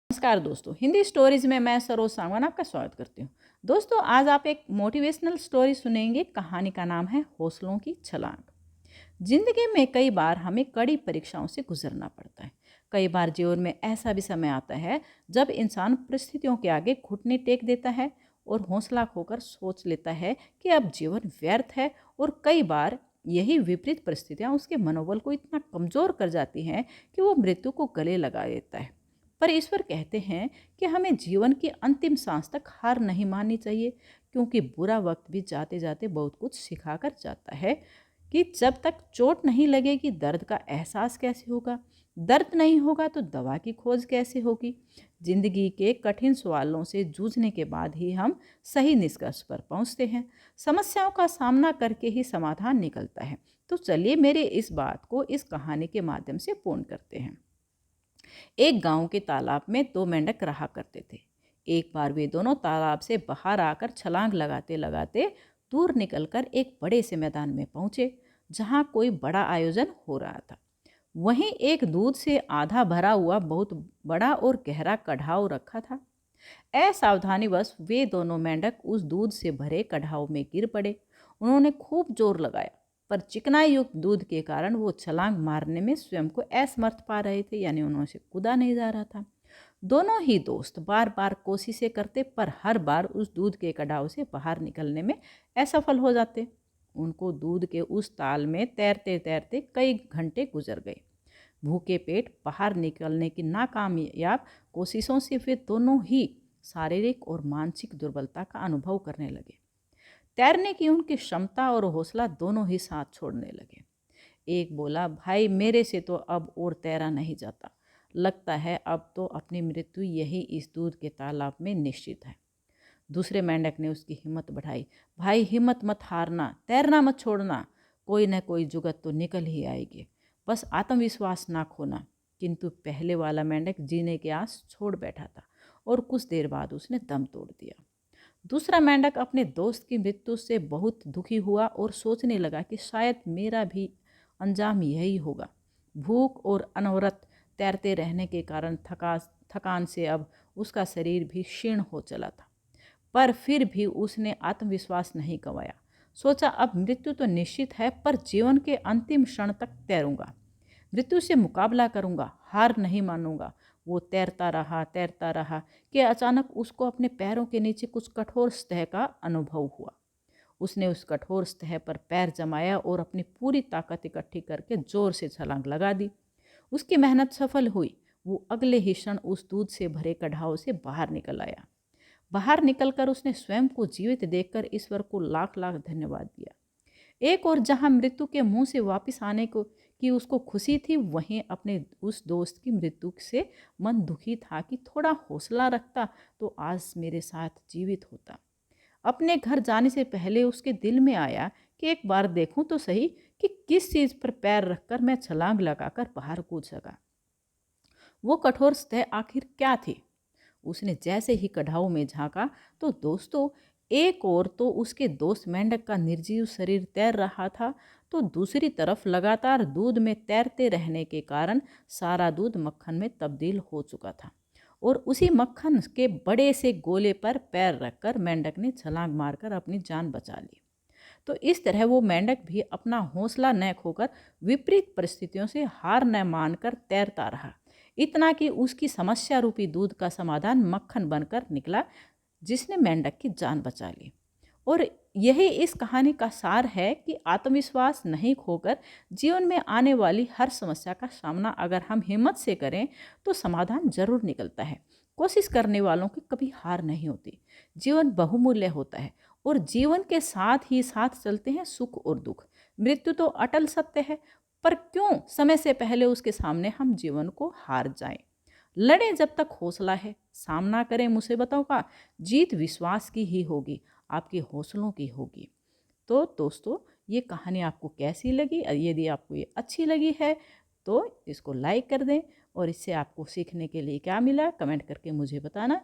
नमस्कार दोस्तों, हिंदी स्टोरीज में मैं सरोज सांगवान आपका स्वागत करती हूँ। दोस्तों, आज आप एक मोटिवेशनल स्टोरी सुनेंगे। कहानी का नाम है हौसलों की छलांग। जिंदगी में कई बार हमें कड़ी परीक्षाओं से गुजरना पड़ता है। कई बार जीवन में ऐसा भी समय आता है जब इंसान परिस्थितियों के आगे घुटने टेक देता है और हौसला खोकर सोच लेता है कि अब जीवन व्यर्थ है। और कई बार यही विपरीत परिस्थितियां उसके मनोबल को इतना कमजोर कर जाती हैं कि वो मृत्यु को गले लगा देता है। पर ईश्वर कहते हैं कि हमें जीवन की अंतिम सांस तक हार नहीं माननी चाहिए, क्योंकि बुरा वक्त भी जाते जाते बहुत कुछ सिखा कर जाता है। कि जब तक चोट नहीं लगेगी दर्द का एहसास कैसे होगा, दर्द नहीं होगा तो दवा की खोज कैसे होगी। जिंदगी के कठिन सवालों से जूझने के बाद ही हम सही निष्कर्ष पर पहुंचते हैं। समस्याओं का सामना करके ही समाधान निकलता है। तो चलिए मेरे इस बात को इस कहानी के माध्यम से पूर्ण करते हैं। एक गांव के तालाब में दो मेंढक रहा करते थे। एक बार वे दोनों तालाब से बाहर आकर छलांग लगाते लगाते दूर निकलकर एक बड़े से मैदान में पहुंचे, जहां कोई बड़ा आयोजन हो रहा था। वहीं एक दूध से आधा भरा हुआ बहुत बड़ा और गहरा कढ़ाव रखा था। असावधानीवश वे दोनों मेंढक उस दूध से भरे कढ़ाव में गिर पड़े। उन्होंने खूब जोर लगाया, पर चिकनाई युक्त दूध के कारण वो छलांग मारने में स्वयं को असमर्थ पा रहे थे, यानी उन्होंने कूदा नहीं जा रहा था। दोनों ही दोस्त बार बार कोशिशें करते, पर हर बार उस दूध के कड़ाव से बाहर निकलने में असफल हो जाते। उनको दूध के उस ताल में तैरते तैरते कई घंटे गुजर गए। भूखे पेट बाहर निकलने की नाकामयाब कोशिशों से वे दोनों ही शारीरिक और मानसिक दुर्बलता का अनुभव करने लगे। तैरने की उनकी क्षमता और हौसला दोनों ही साथ छोड़ने लगे। एक बोला, भाई मेरे से तो अब और तैरा नहीं जाता, लगता है अब तो अपनी मृत्यु यही इस दूध के तालाब में निश्चित है। दूसरे मेंढक ने उसकी हिम्मत बढ़ाई, भाई हिम्मत मत हारना, तैरना मत छोड़ना, कोई न कोई जुगत तो निकल ही आएगी, बस आत्मविश्वास ना खोना। किंतु पहले वाला मेंढक जीने की आस छोड़ बैठा था और कुछ देर बाद उसने दम तोड़ दिया। दूसरा मेंढक अपने दोस्त की मृत्यु से बहुत दुखी हुआ और सोचने लगा कि शायद मेरा भी अंजाम यही होगा। भूख और अनवरत तैरते रहने के कारण थकान से अब उसका शरीर भी क्षीण हो चला था। पर फिर भी उसने आत्मविश्वास नहीं गंवाया। सोचा, अब मृत्यु तो निश्चित है, पर जीवन के अंतिम क्षण तक तैरूंगा, मृत्यु से मुकाबला करूंगा, हार नहीं मानूंगा। वो तैरता रहा कि अचानक उसको अपने पैरों के नीचे कुछ कठोर सतह का अनुभव हुआ। उसने उस कठोर सतह पर पैर जमाया और अपनी पूरी ताकत इकट्ठी करके जोर से छलांग लगा दी। उसकी मेहनत सफल हुई। वो अगले ही क्षण उस दूध से भरे कढ़ाव से बाहर निकल आया। बाहर निकलकर उसने स्वयं को जीवित देखकर ईश्वर को लाख लाख धन्यवाद दिया। एक और जहां मृत्यु के मुंह से वापस आने को की उसको खुशी थी, वहीं अपने उस दोस्त की मृत्यु से मन दुखी था कि थोड़ा हौसला रखता तो आज मेरे साथ जीवित होता। अपने घर जाने से पहले उसके दिल में आया कि एक बार देखूं तो सही कि किस चीज़ पर पैर रखकर मैं छलांग लगाकर बाहर कूद सका। वो कठोर सतह आखिर क्या थी? उसने जैसे ही कढ़ाऊ में झांका तो दोस्तों, एक और तो उसके दोस्त मेंढक का निर्जीव शरीर तैर रहा था, तो दूसरी तरफ लगातार दूध में तैरते रहने के कारण सारा दूध मक्खन में तब्दील हो चुका था। और उसी मक्खन के बड़े से गोले पर पैर रखकर मेंढक ने छलांग मारकर अपनी जान बचा ली। तो इस तरह वो मेंढक भी अपना हौसला न खोकर विपरीत परिस्थितियों से हार न मानकर तैरता रहा, इतना कि उसकी समस्या रूपी दूध का समाधान मक्खन बनकर निकला, जिसने मेंढक की जान बचा ली। और यही इस कहानी का सार है कि आत्मविश्वास नहीं खोकर जीवन में आने वाली हर समस्या का सामना अगर हम हिम्मत से करें तो समाधान जरूर निकलता है। कोशिश करने वालों की कभी हार नहीं होती। जीवन बहुमूल्य होता है और जीवन के साथ ही साथ चलते हैं सुख और दुख। मृत्यु तो अटल सत्य है, पर क्यों समय से पहले उसके सामने हम जीवन को हार जाएं। लड़ें जब तक हौसला है, सामना करें मुसीबतों का। जीत विश्वास की ही होगी, आपके हौसलों की होगी। तो दोस्तों, ये कहानी आपको कैसी लगी? यदि आपको ये अच्छी लगी है तो इसको लाइक कर दें, और इससे आपको सीखने के लिए क्या मिला कमेंट करके मुझे बताना।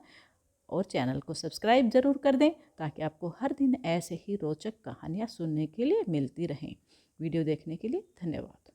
और चैनल को सब्सक्राइब ज़रूर कर दें ताकि आपको हर दिन ऐसे ही रोचक कहानियाँ सुनने के लिए मिलती रहें। वीडियो देखने के लिए धन्यवाद।